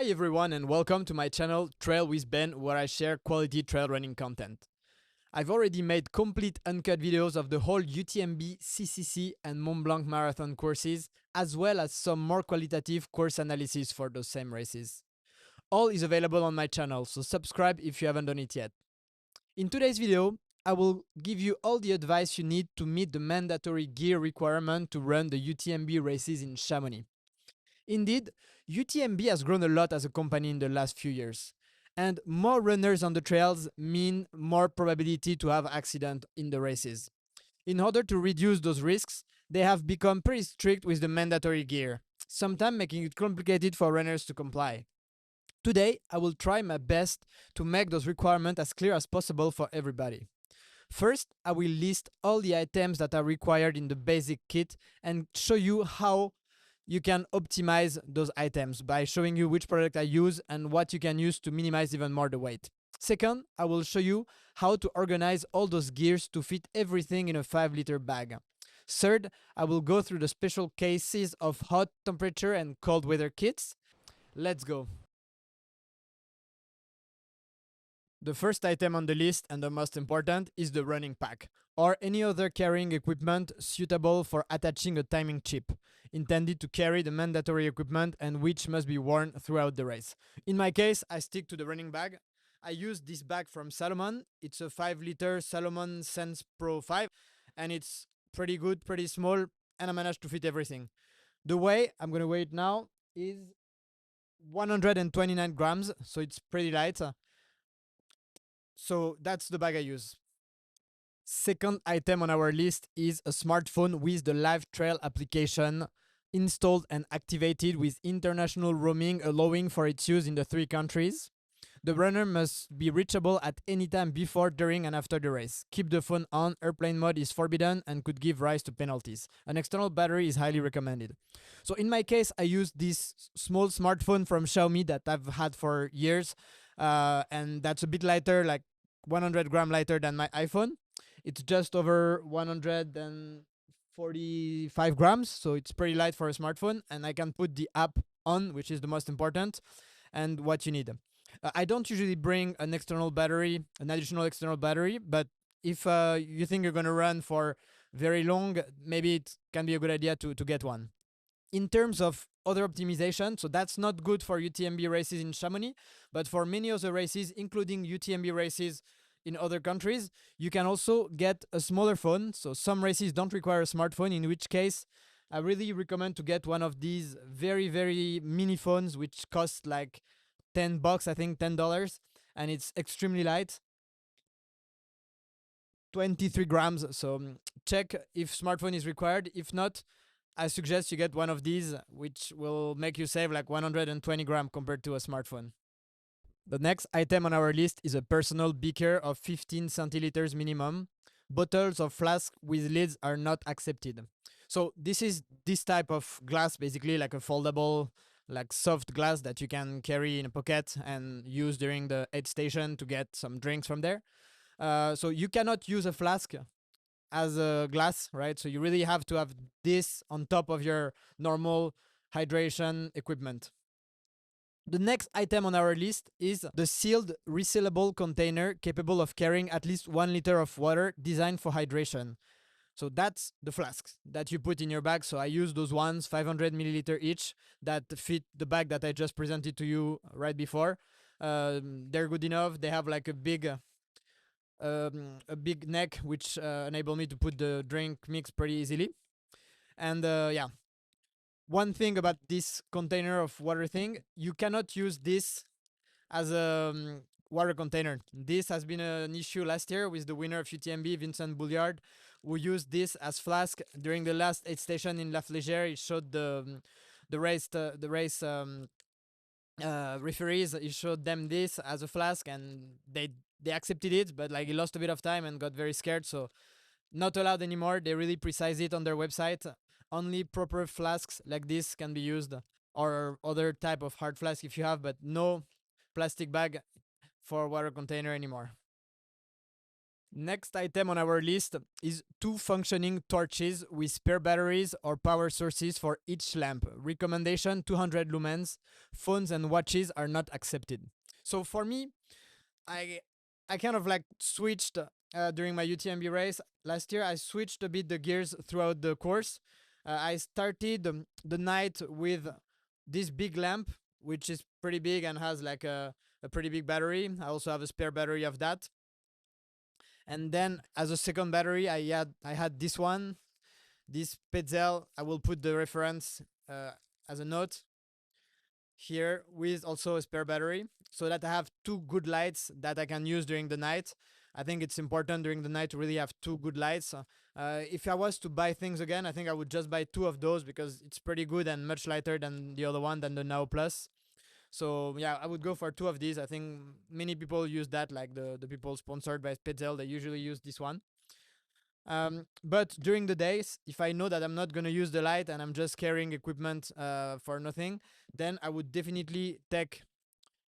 Hi everyone and welcome to my channel Trail with Ben, where I share quality trail running content. I've already made complete uncut videos of the whole UTMB, CCC and Mont Blanc marathon courses, as well as some more qualitative course analysis for those same races. All is available on my channel, so subscribe if you haven't done it yet. In today's video, I will give you all the advice you need to meet the mandatory gear requirement to run the UTMB races in Chamonix. Indeed, UTMB has grown a lot as a company in the last few years, and more runners on the trails mean more probability to have accident in the races. In order to reduce those risks, they have become pretty strict with the mandatory gear, sometimes making it complicated for runners to comply. Today, I will try my best to make those requirements as clear as possible for everybody. First, I will list all the items that are required in the basic kit and show you how you can optimize those items by showing you which product I use and what you can use to minimize even more the weight. Second, I will show you how to organize all those gears to fit everything in a 5-liter bag. Third, I will go through the special cases of hot temperature and cold weather kits. Let's go. The first item on the list, and the most important, is the running pack, or any other carrying equipment suitable for attaching a timing chip, intended to carry the mandatory equipment and which must be worn throughout the race. In my case, I stick to the running bag. I use this bag from Salomon. It's a 5-liter Salomon Sense Pro 5, and it's pretty good, pretty small, and I managed to fit everything. The weight, I'm going to weigh it now, is 129 grams, so it's pretty light. So that's the bag I use. Second item on our list is a smartphone with the Live Trail application installed and activated with international roaming, allowing for its use in the 3 countries. The runner must be reachable at any time before, during and after the race. Keep the phone on, airplane mode is forbidden and could give rise to penalties. An external battery is highly recommended. So in my case, I use this small smartphone from Xiaomi that I've had for years, and that's a bit lighter, like 100 gram lighter than my iPhone. It's just over 145 grams, so it's pretty light for a smartphone, and I can put the app on, which is the most important, and what you need. I don't usually bring an external battery, an additional external battery, but if you think you're going to run for very long, maybe it can be a good idea to get one. In terms of other optimization, so that's not good for UTMB races in Chamonix, but for many other races, including UTMB races in other countries, you can also get a smaller phone. So some races don't require a smartphone, in which case I really recommend to get one of these very, very mini phones, which cost like $10, I think $10, and it's extremely light. 23 grams, so check if smartphone is required. If not, I suggest you get one of these, which will make you save like 120 grams compared to a smartphone. The next item on our list is a personal beaker of 15 centiliters minimum. Bottles or flasks with lids are not accepted. So this is this type of glass, basically like a foldable, like soft glass that you can carry in a pocket and use during the aid station to get some drinks from there. So you cannot use a flask as a glass, right? So you really have to have this on top of your normal hydration equipment. The next item on our list is the sealed resealable container capable of carrying at least 1 liter of water, designed for hydration. So that's the flasks that you put in your bag. So I use those ones, 500 milliliter each, that fit the bag that I just presented to you right before. They're good enough. They have like a big neck, which enable me to put the drink mix pretty easily. And yeah, one thing about this container of water thing, you cannot use this as a water container. This has been an issue last year with the winner of UTMB, Vincent Bouliard, who used this as flask during the last aid station in La Flégère. He showed the race referees. He showed them this as a flask, and they accepted it, but like he lost a bit of time and got very scared. So not allowed anymore. They really precise it on their website. Only proper flasks like this can be used, or other type of hard flask if you have, but no plastic bag for water container anymore. Next item on our list is 2 functioning torches with spare batteries or power sources for each lamp. Recommendation 200 lumens. Phones and watches are not accepted. So for me, I I kind of like switched during my UTMB race last year. I switched a bit the gears throughout the course. I started the night with this big lamp, which is pretty big and has like a pretty big battery. I also have a spare battery of that. And then as a second battery, I had this one, this Petzl. I will put the reference as a note here with also a spare battery so that I have 2 good lights that I can use during the night. I think it's important during the night to really have 2 good lights. If I was to buy things again, I think I would just buy 2 of those because it's pretty good and much lighter than the other one, than the Now Plus. So yeah, I would go for 2 of these. I think many people use that, like the people sponsored by Spitzel, they usually use this one. But during the days, if I know that I'm not gonna use the light and I'm just carrying equipment for nothing, then I would definitely take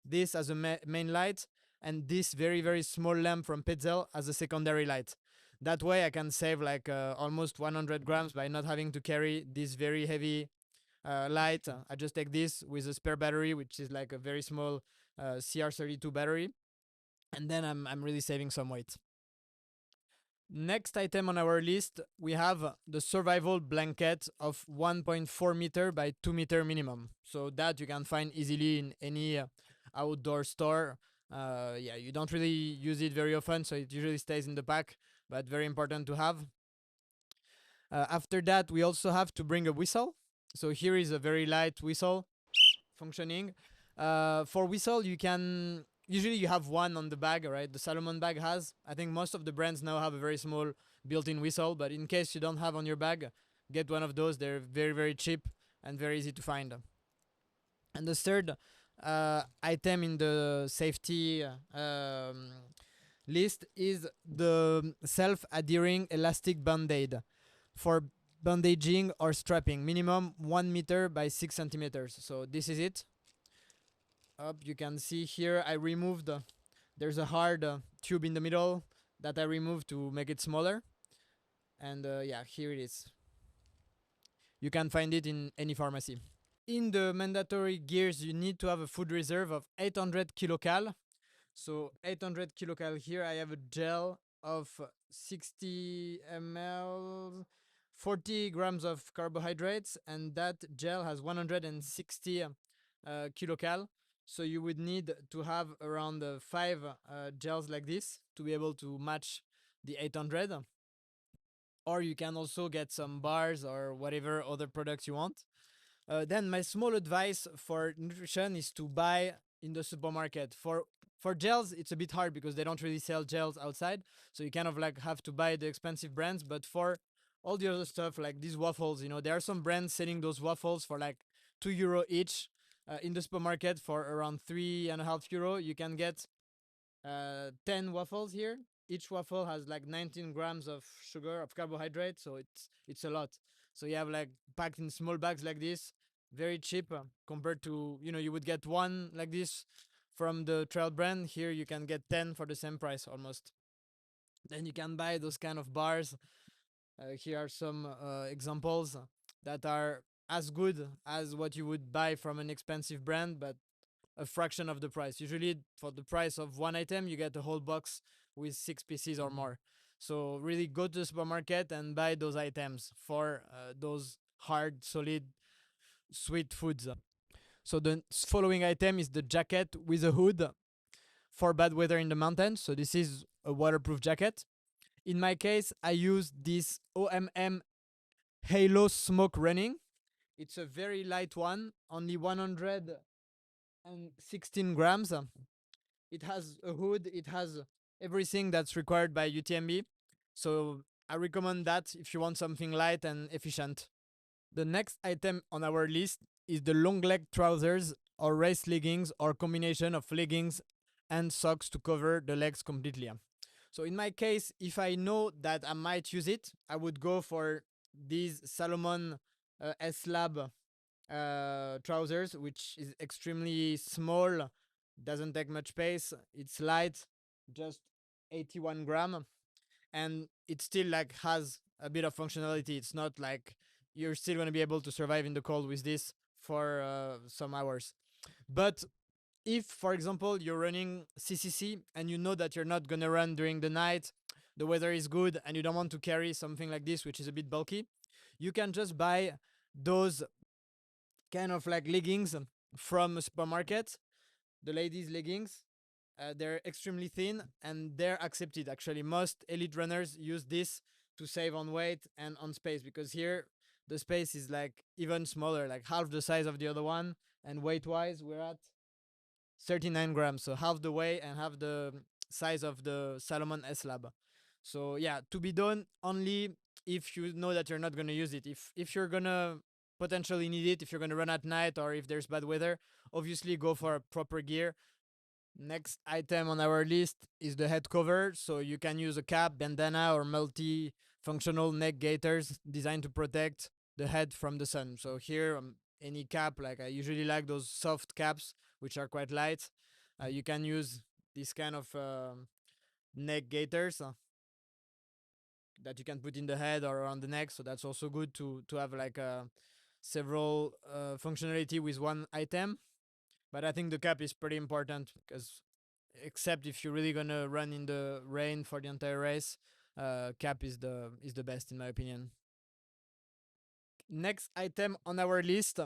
this as a main light and this very very small lamp from Pitzel as a secondary light. That way I can save like almost 100 grams by not having to carry this very heavy light. I just take this with a spare battery, which is like a very small CR32 battery, and then I'm really saving some weight. Next item on our list, we have the survival blanket of 1.4 meter by 2 meter minimum. So that you can find easily in any outdoor store. Yeah, you don't really use it very often, so it usually stays in the pack, but very important to have. After that, we also have to bring a whistle. So here is a very light whistle functioning. For whistle, you can usually you have one on the bag, right? The Salomon bag has. I think most of the brands now have a very small built-in whistle, but in case you don't have on your bag, get one of those. They're very very cheap and very easy to find. And the third item in the safety list is the self-adhering elastic Bandaid for bandaging or strapping, minimum 1 meter by 6 centimeters. So this is it. Up, you can see here I removed there's a hard tube in the middle that I removed to make it smaller, and yeah, here it is. You can find it in any pharmacy. In the mandatory gears, you need to have a food reserve of 800 kilocal. So 800 kilocal, here I have a gel of 60 ml, 40 grams of carbohydrates, and that gel has 160 kilocal. So you would need to have around 5 gels like this to be able to match the 800. Or you can also get some bars or whatever other products you want. Then my small advice for nutrition is to buy in the supermarket. For gels, it's a bit hard because they don't really sell gels outside, so you kind of like have to buy the expensive brands. But for all the other stuff like these waffles, there are some brands selling those waffles for like €2 each. In the supermarket for around €3.5. You can get 10 waffles here. Each waffle has like 19 grams of sugar, of carbohydrate, so it's a lot. So you have like packed in small bags like this, very cheap compared to, you would get one like this from the trail brand. Here you can get 10 for the same price almost. Then you can buy those kind of bars. Here are some examples that are as good as what you would buy from an expensive brand, but a fraction of the price. Usually, for the price of one item, you get a whole box with 6 pieces or more. So really go to the supermarket and buy those items for those hard, solid, sweet foods. So the following item is the jacket with a hood for bad weather in the mountains. So this is a waterproof jacket. In my case, I use this OMM Halo Smoke Running. It's a very light one, only 116 grams. It has a hood, it has everything that's required by UTMB. So I recommend that if you want something light and efficient. The next item on our list is the long leg trousers or race leggings or combination of leggings and socks to cover the legs completely. So in my case, if I know that I might use it, I would go for these Salomon S-Lab trousers, which is extremely small, doesn't take much space, it's light, just 81 gram. and it still like has a bit of functionality. It's not like you're still going to be able to survive in the cold with this for some hours. But if, for example, you're running CCC and you know that you're not going to run during the night, the weather is good, and you don't want to carry something like this, which is a bit bulky, you can just buy those kind of like leggings from a supermarket, the ladies' leggings. They're extremely thin and they're accepted. Actually, most elite runners use this to save on weight and on space, because here the space is like even smaller, like half the size of the other one. And weight wise, we're at 39 grams, so half the weight and half the size of the Salomon S Lab. So yeah, to be done only if you know that you're not gonna use it. If you're gonna potentially need it, if you're gonna run at night or if there's bad weather, obviously go for proper gear. Next item on our list is the head cover. So you can use a cap, bandana, or multi-functional neck gaiters designed to protect the head from the sun. So here, any cap, like I usually like those soft caps, which are quite light. You can use this kind of neck gaiters that you can put in the head or around the neck. So that's also good to have like several functionality with one item. But I think the cap is pretty important because, except if you're really gonna run in the rain for the entire race, cap is the best in my opinion. Next item on our list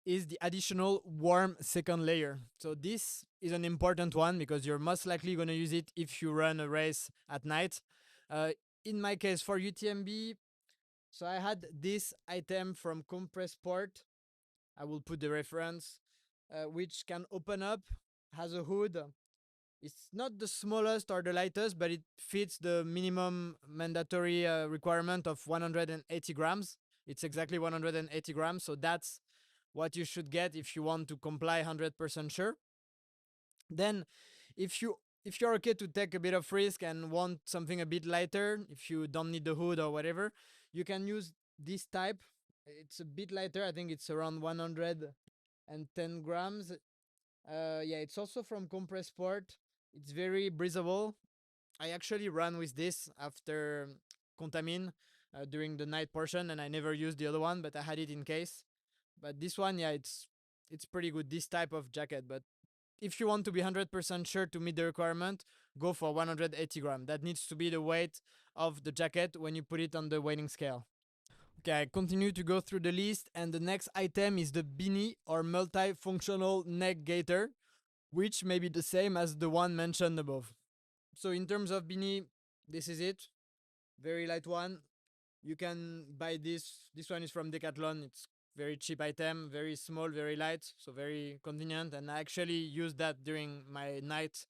is the additional warm second layer. So this is an important one because you're most likely gonna use it if you run a race at night. Uh, in my case for UTMB, so I had this item from Compressport. I will put the reference, which can open up, has a hood. It's not the smallest or the lightest, but it fits the minimum mandatory requirement of 180 grams. It's exactly 180 grams, so that's what you should get if you want to comply 100% sure. Then, if you're okay to take a bit of risk and want something a bit lighter, if you don't need the hood or whatever, you can use this type. It's a bit lighter. I think it's around 110 grams. Yeah, it's also from Compressport. It's very breathable. I actually ran with this after Contamin during the night portion, and I never used the other one, but I had it in case. But this one, yeah, it's pretty good. This type of jacket, but if you want to be 100% sure to meet the requirement, go for 180 gram. That needs to be the weight of the jacket when you put it on the weighing scale. Okay, I continue to go through the list, and the next item is the Beanie or multifunctional neck gaiter, which may be the same as the one mentioned above. So in terms of Beanie, this is it. Very light one. You can buy this. This one is from Decathlon. It's very cheap item, very small, very light, so very convenient. And I actually used that during my night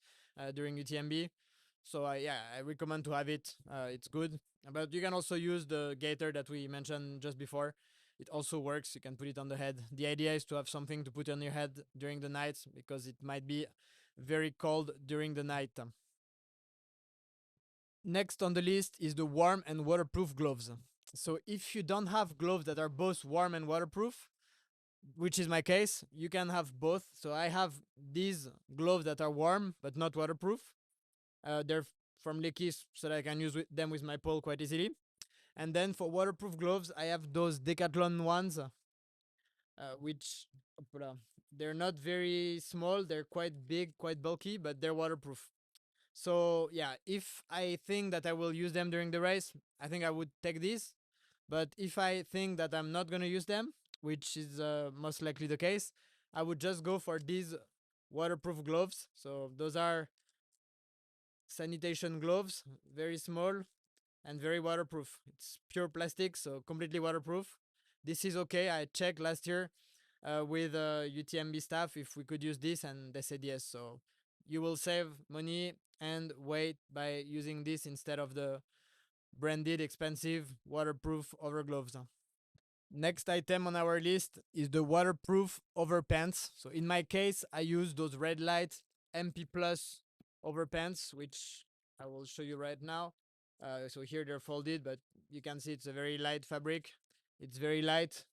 during UTMB. So yeah, I recommend to have it. It's good. But you can also use the gaiter that we mentioned just before. It also works. You can put it on the head. The idea is to have something to put on your head during the night because it might be very cold during the night. Next on the list is the warm and waterproof gloves. So if you don't have gloves that are both warm and waterproof, which is my case, you can have both. So I have these gloves that are warm but not waterproof. They're from Leggings, so that I can use them with my pole quite easily. And then for waterproof gloves, I have those Decathlon ones, which they're not very small. They're quite big, quite bulky, but they're waterproof. So yeah, if I think that I will use them during the race, I think I would take these. But if I think that I'm not gonna use them, which is most likely the case, I would just go for these waterproof gloves. So those are sanitation gloves, very small and very waterproof. It's pure plastic, so completely waterproof. This is okay. I checked last year with UTMB staff if we could use this, and they said yes. So you will save money and weight by using this instead of the branded expensive waterproof overgloves. Next item on our list is the waterproof overpants. So in my case, I use those red light MP Plus overpants, which I will show you right now. So here they're folded, but you can see it's a very light fabric. It's very light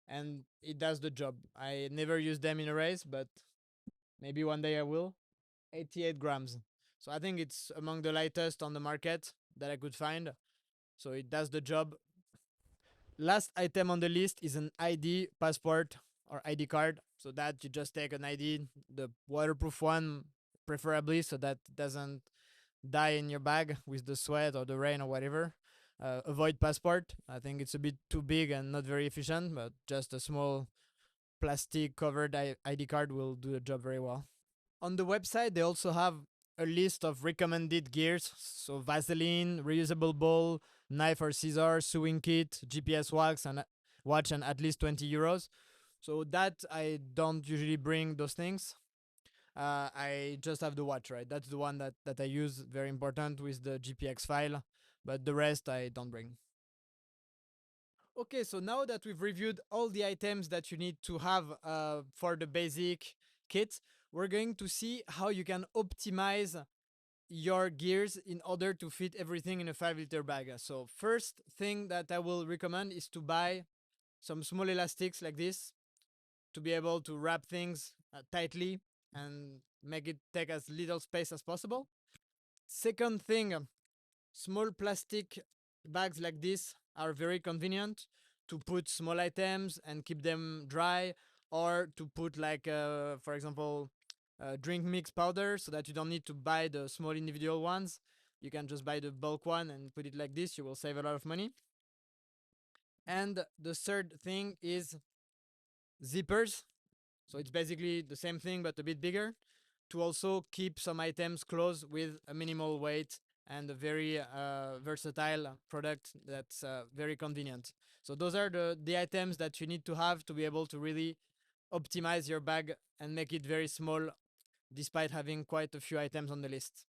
and it does the job. I never use them in a race, but maybe one day I will. 88 grams. So I think it's among the lightest on the market that I could find. So it does the job. Last item on the list is an ID, passport, or ID card. So that you just take an ID, the waterproof one, preferably, so that it doesn't die in your bag with the sweat or the rain or whatever. Avoid passport. I think it's a bit too big and not very efficient, but just a small plastic covered ID card will do the job very well. On the website, they also have a list of recommended gears. So Vaseline, reusable bowl, knife or scissor, sewing kit, GPS watch, and at least 20 euros. So that I don't usually bring those things. I just have the watch, right? That's the one that I use, very important, with the GPX file. But the rest I don't bring. Okay, so now that we've reviewed all the items that you need to have for the basic kit, we're going to see how you can optimize your gears in order to fit everything in a 5-liter bag. So first thing that I will recommend is to buy some small elastics like this to be able to wrap things tightly and make it take as little space as possible. Second thing, small plastic bags like this are very convenient to put small items and keep them dry, or to put like, for example, drink mix powder, so that you don't need to buy the small individual ones. You can just buy the bulk one and put it like this. You will save a lot of money. And the third thing is zippers. So it's basically the same thing but a bit bigger, to also keep some items close with a minimal weight and a very versatile product that's very convenient. So those are the items that you need to have to be able to really optimize your bag and make it very small despite having quite a few items on the list.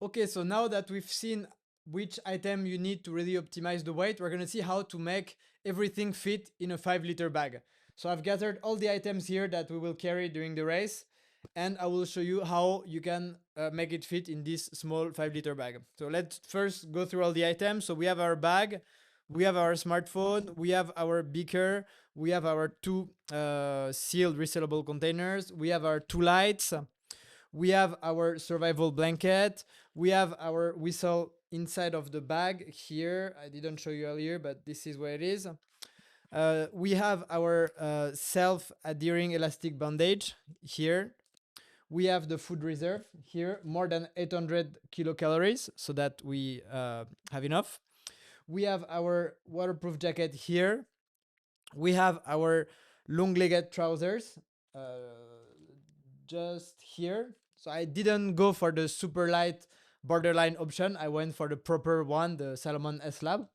Okay, so now that we've seen which item you need to really optimize the weight, we're gonna see how to make everything fit in a 5-liter bag. So I've gathered all the items here that we will carry during the race, and I will show you how you can make it fit in this small 5-liter bag. So let's first go through all the items. So we have our bag, we have our smartphone, we have our beaker, we have our two sealed resealable containers, we have our two lights, we have our survival blanket, we have our whistle inside of the bag here. I didn't show you earlier, but this is where it is. We have our self-adhering elastic bandage here. We have the food reserve here, more than 800 kilocalories, so that we have enough. We have our waterproof jacket here. We have our long-legged trousers just here. So I didn't go for the super light borderline option. I went for the proper one, the Salomon S-Lab.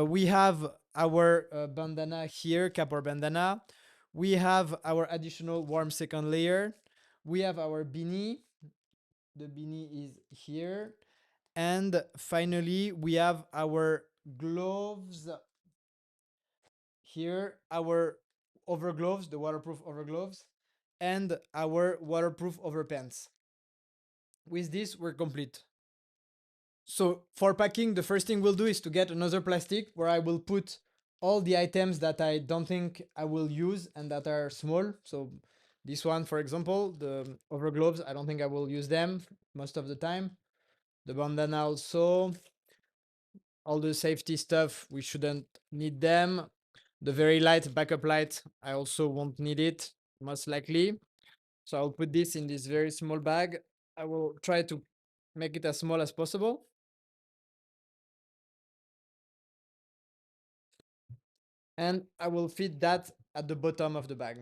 We have our bandana here, cap or bandana. We have our additional warm second layer. We have our beanie. The beanie is here. And finally, we have our gloves here, our overgloves, the waterproof overgloves, and our waterproof overpants. With this, we're complete. So for packing, the first thing we'll do is to get another plastic where I will put all the items that I don't think I will use and that are small. So this one, for example, the overgloves, I don't think I will use them most of the time. The bandana also. All the safety stuff, we shouldn't need them. The very light backup light, I also won't need it, most likely. So I'll put this in this very small bag. I will try to make it as small as possible. And I will fit that at the bottom of the bag.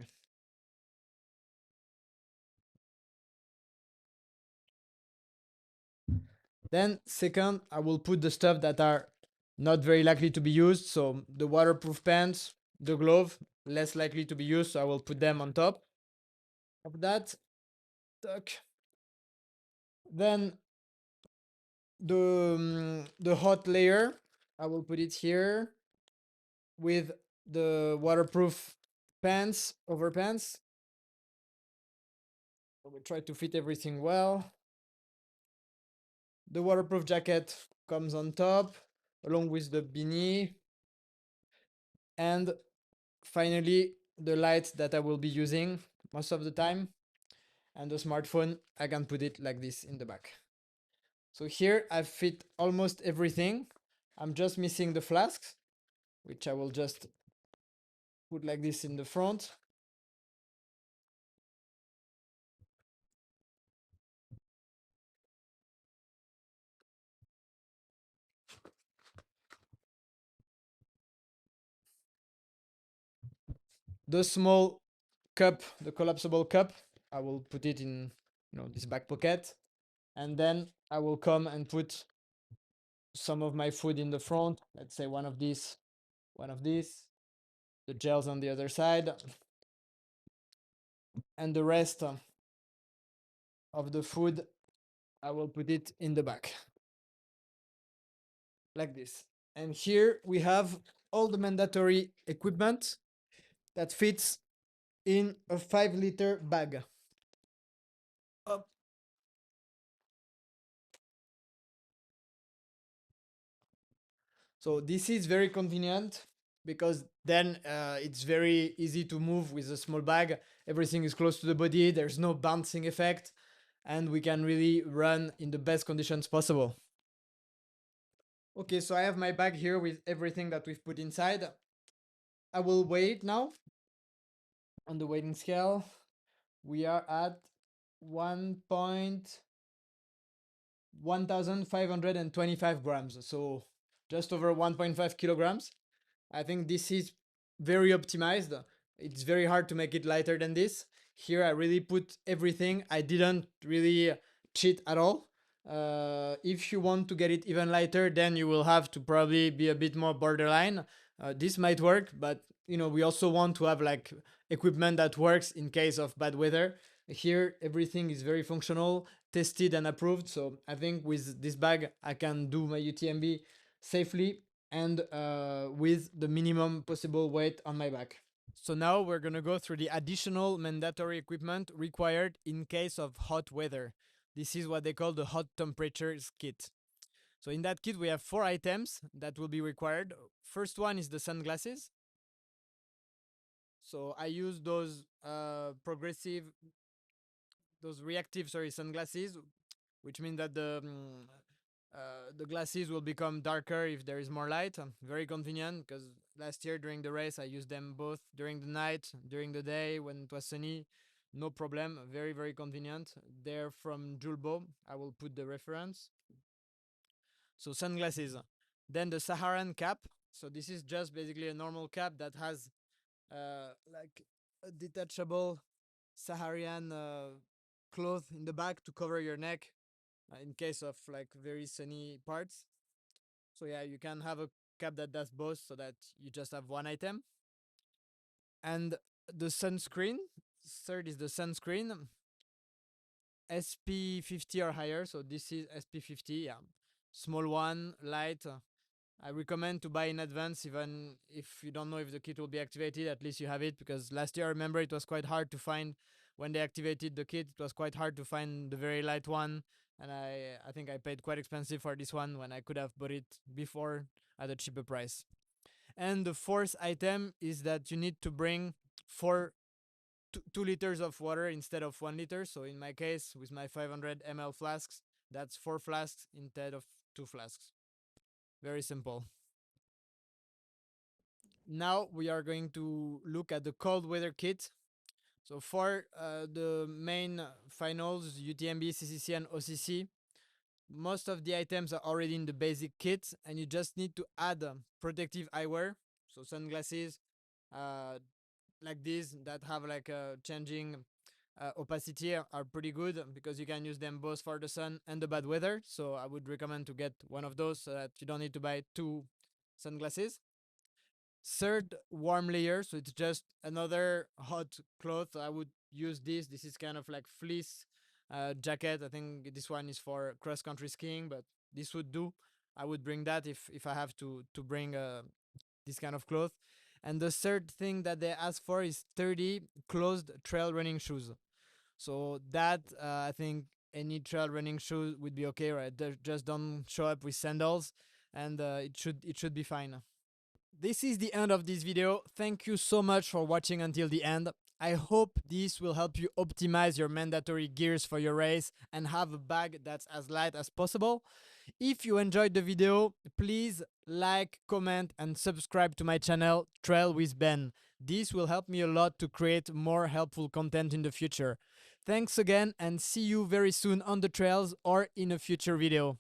Then second, I will put the stuff that are not very likely to be used. So the waterproof pants, the glove, less likely to be used. So I will put them on top of that. Tuck. Then the hot layer, I will put it here with the waterproof pants, overpants. I will try to fit everything well. The waterproof jacket comes on top, along with the beanie. And finally, the light that I will be using most of the time. and the smartphone, I can put it like this in the back. So here I've fit almost everything. I'm just missing the flasks, which I will just put like this in the front. The small cup, the collapsible cup, I will put it in, this back pocket. And then I will come and put some of my food in the front. Let's say one of these, the gels on the other side, and the rest of the food, I will put it in the back like this. And here we have all the mandatory equipment that fits in a 5-liter bag. Up. So this is very convenient because then it's very easy to move with a small bag. Everything is close to the body. There's no bouncing effect, and we can really run in the best conditions possible. Okay, so I have my bag here with everything that we've put inside. I will weigh it now. On the weighing scale, we are at 1,525 grams, so just over 1.5 kilograms. I think this is very optimized. It's very hard to make it lighter than this. Here I really put everything. I didn't really cheat at all. If you want to get it even lighter, then you will have to probably be a bit more borderline. This might work, but we also want to have like equipment that works in case of bad weather. Here everything is very functional, tested and approved. So I think with this bag I can do my UTMB safely and with the minimum possible weight on my back. So now we're gonna go through the additional mandatory equipment required in case of hot weather. This is what they call the hot temperatures kit. So in that kit we have 4 items that will be required. First one is the sunglasses. So I use those reactive sunglasses, which means that the glasses will become darker if there is more light. Very convenient because last year during the race I used them both during the night, during the day when it was sunny. No problem. Very, very convenient. They're from Julbo. I will put the reference. So sunglasses. Then the Saharan cap. So this is just basically a normal cap that has like a detachable Saharan cloth in the back to cover your neck in case of like very sunny parts. So yeah, you can have a cap that does both so that you just have one item. And the sunscreen. Third is the sunscreen. SP50 or higher. So this is SP50. Yeah, small one, light. I recommend to buy in advance, even if you don't know if the kit will be activated. At least you have it, because last year I remember it was quite hard to find when they activated the kit. It was quite hard to find the very light one, and I think I paid quite expensive for this one when I could have bought it before at a cheaper price. And the fourth item is that you need to bring 2 liters of water instead of 1 liter. So in my case, with my 500 ml flasks, that's 4 flasks instead of 2 flasks. Very simple. Now we are going to look at the cold weather kit. So for the main finals, UTMB, CCC and OCC, most of the items are already in the basic kit, and you just need to add protective eyewear. So sunglasses like these that have like a changing opacity are pretty good, because you can use them both for the sun and the bad weather. So I would recommend to get one of those so that you don't need to buy 2 sunglasses. Third, warm layer. So it's just another hot cloth. I would use this. This is kind of like fleece jacket. I think this one is for cross country skiing, but this would do. I would bring that if I have to bring this kind of cloth. And the third thing that they ask for is 30 closed trail running shoes. So that I think any trail running shoe would be okay, right? Just don't show up with sandals, and it should be fine. This is the end of this video. Thank you so much for watching until the end. I hope this will help you optimize your mandatory gears for your race and have a bag that's as light as possible. If you enjoyed the video, please like, comment, and subscribe to my channel, Trail with Ben. This will help me a lot to create more helpful content in the future. Thanks again and see you very soon on the trails or in a future video.